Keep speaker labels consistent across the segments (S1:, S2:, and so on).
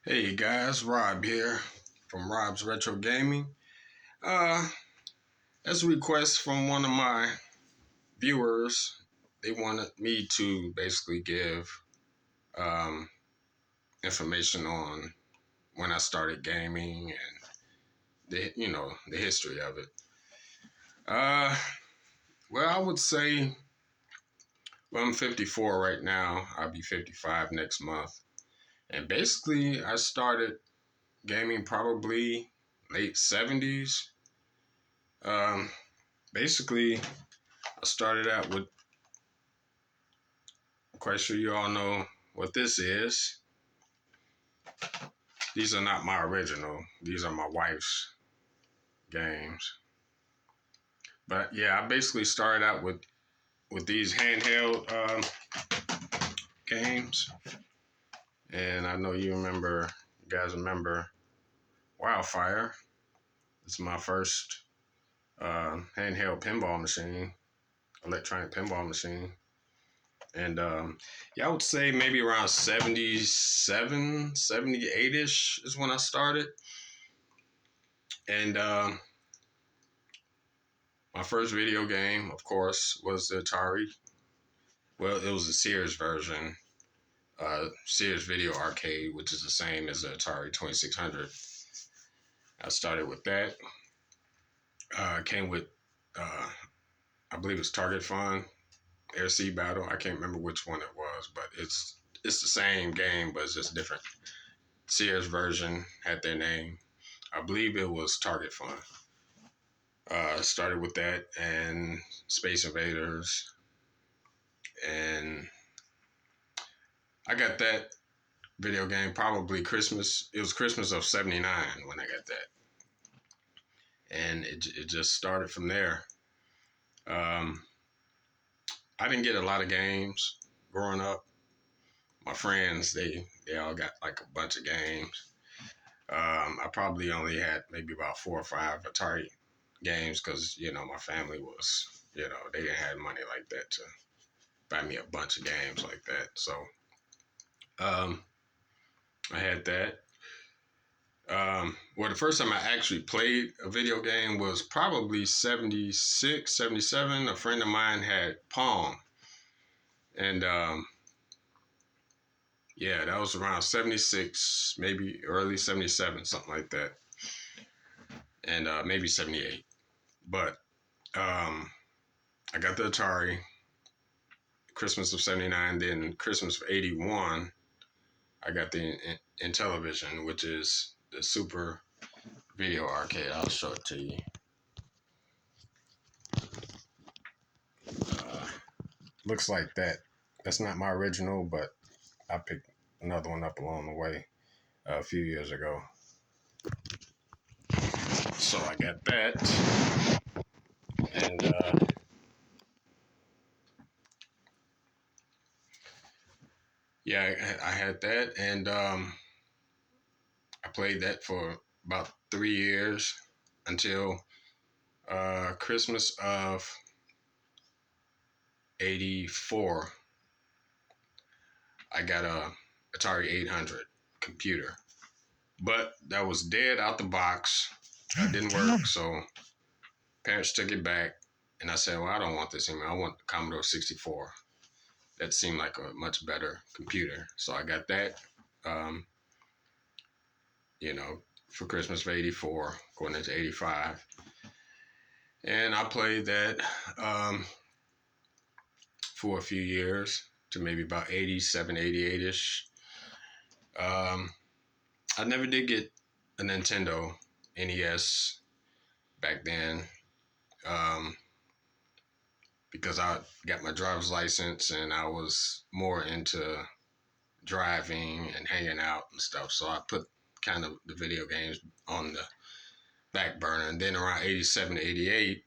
S1: Hey guys, Rob here from Rob's Retro Gaming. Uh, as a request from one of my viewers, they wanted me to basically give um, information on when I started gaming and the history of it. Uh, well, I would say, well, I'm 54 right now. I'll be 55 next month, and basically I started gaming probably late 70s. Um, basically I started out with, I'm quite sure you all know what this is. These are not my original. These are my wife's games. But yeah, I basically started out with these handheld games, and I know you guys remember Wildfire. It's my first handheld pinball machine, electronic pinball machine. And yeah, I would say maybe around 77, 78-ish is when I started. And my first video game, of course, was the Atari. Well, it was the Sears version, Sears Video Arcade, which is the same as the Atari 2600. I started with that. Came with, I believe it's Target Fun, Air Sea Battle. I can't remember which one it was, but it's the same game, but it's just different. Sears version had their name. I believe it was Target Fun. Started with that and Space Invaders, and I got that video game probably Christmas. It was Christmas of '79 when I got that, and it just started from there. Um, I didn't get a lot of games growing up. My friends, they all got like a bunch of games. I probably only had maybe about 4 or 5 Atari games because my family was they didn't have money like that to buy me a bunch of games like that. So um, I had that. Well, the first time I actually played a video game was probably 76, 77. A friend of mine had Pong. And yeah, that was around 76, maybe early 77, something like that. And maybe 78. But I got the Atari, Christmas of 79. Then Christmas of 81, I got the Intellivision, which is the Super Video Arcade. I'll show it to you. Looks like that. That's not my original, but I picked another one up along the way a few years ago. So I got that. And yeah, I had that. And I played that for about 3 years until Christmas of 84. I got a Atari 800 computer. But that was dead out the box. It didn't work, so parents took it back, and I said, well, I don't want this anymore. I want the Commodore 64. That seemed like a much better computer. So I got that, um, for Christmas of 84, going into 85. And I played that for a few years to maybe about 87, 88-ish. I never did get a Nintendo NES back then. Because I got my driver's license and I was more into driving and hanging out and stuff. So I put kind of the video games on the back burner. And then around 87 to 88,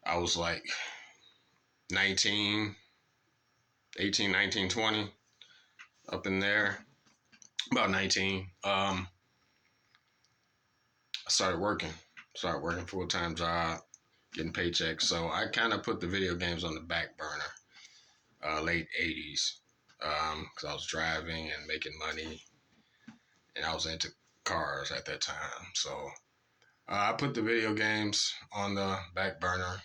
S1: I was like 19, 18, 19, 20, up in there, about 19. I started working full-time job, getting paychecks. So I kind of put the video games on the back burner, late 80s, because I was driving and making money. and I was into cars at that time. So I put the video games on the back burner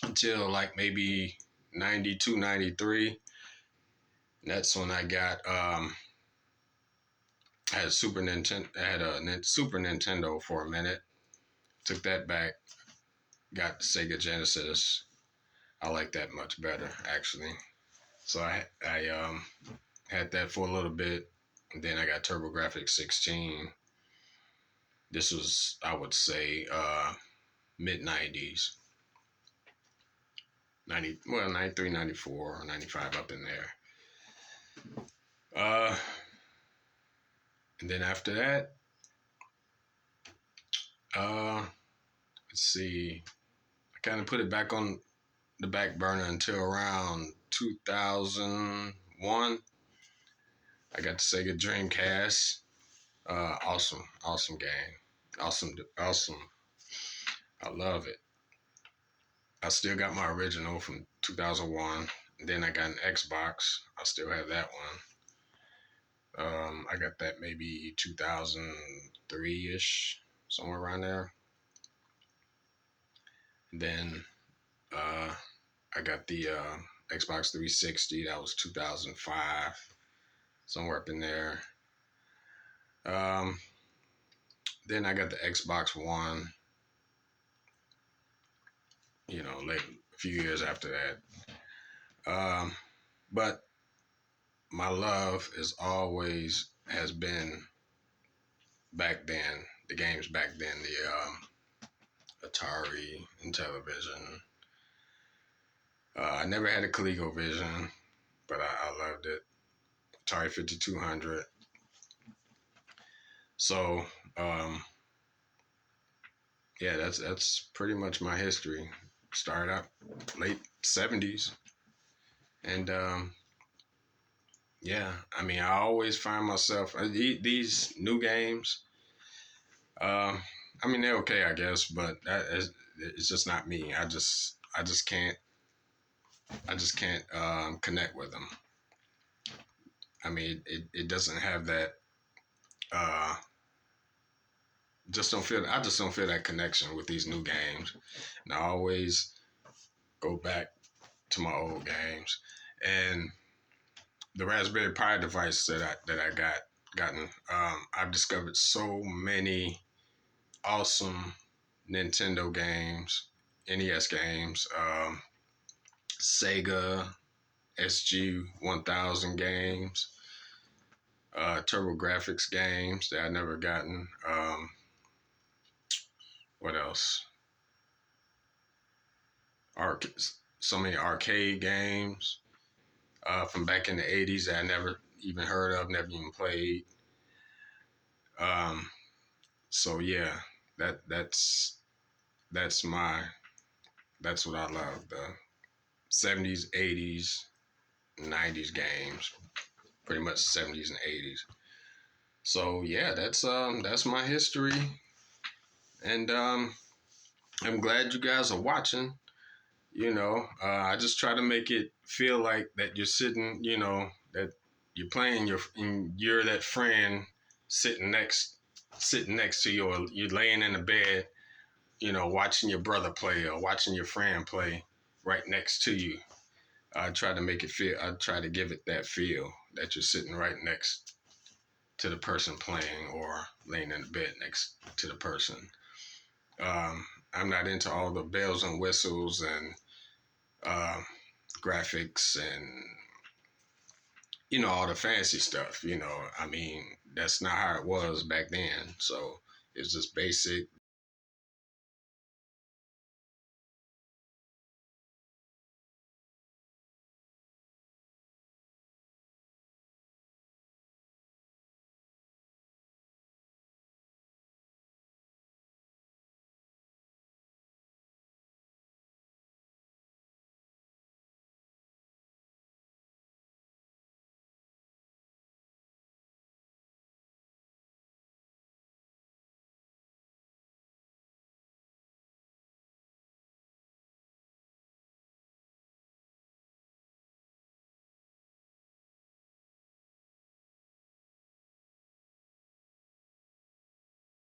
S1: until like maybe 92, 93. And that's when I got I had Super Nintendo. I had a Super Nintendo for a minute. Took that back. Got the Sega Genesis. I like that much better actually. So I had that for a little bit, and then I got TurboGrafx 16. This was, I would say, mid 90s, 90, well, 93, 94, 95, up in there. Uh, and then after that, uh, let's see, I kind of put it back on the back burner until around 2001. I got the Sega Dreamcast. Awesome game. Awesome. I love it. I still got my original from 2001. And then I got an Xbox. I still have that one. I got that maybe 2003 ish, somewhere around there. And then I got the Xbox 360. That was 2005, somewhere up in there. Then I got the Xbox One. Like a few years after that. But my love is always has been back then. The games back then, the Atari and television. I never had a ColecoVision, but I loved it. Atari 5200. So yeah, that's pretty much my history. Started out late 70s, and yeah, I mean, I always find myself these new games. I mean, they're okay, I guess, but it's just not me. I just can't connect with them. I mean, it doesn't have that. Uh, I just don't feel that connection with these new games, and I always go back to my old games. And the Raspberry Pi device that I gotten, I've discovered so many awesome Nintendo games, NES games, Sega SG-1000 games, TurboGrafx games that I never gotten. What else? Arc- so many arcade games from back in the 80s that I never even heard of, never even played. Um, so yeah, that's my that's what I love, the 70s, 80s, 90s games, pretty much 70s and 80s. So yeah, that's my history, and I'm glad you guys are watching. I just try to make it feel like that you're sitting, that you're playing and you're that friend sitting next to you, or you're laying in the bed, watching your brother play or watching your friend play right next to you. I try to make it feel. I try to give it that feel that you're sitting right next to the person playing or laying in the bed next to the person. I'm not into all the bells and whistles and uh, graphics and all the fancy stuff. I mean, that's not how it was back then. So it's just basic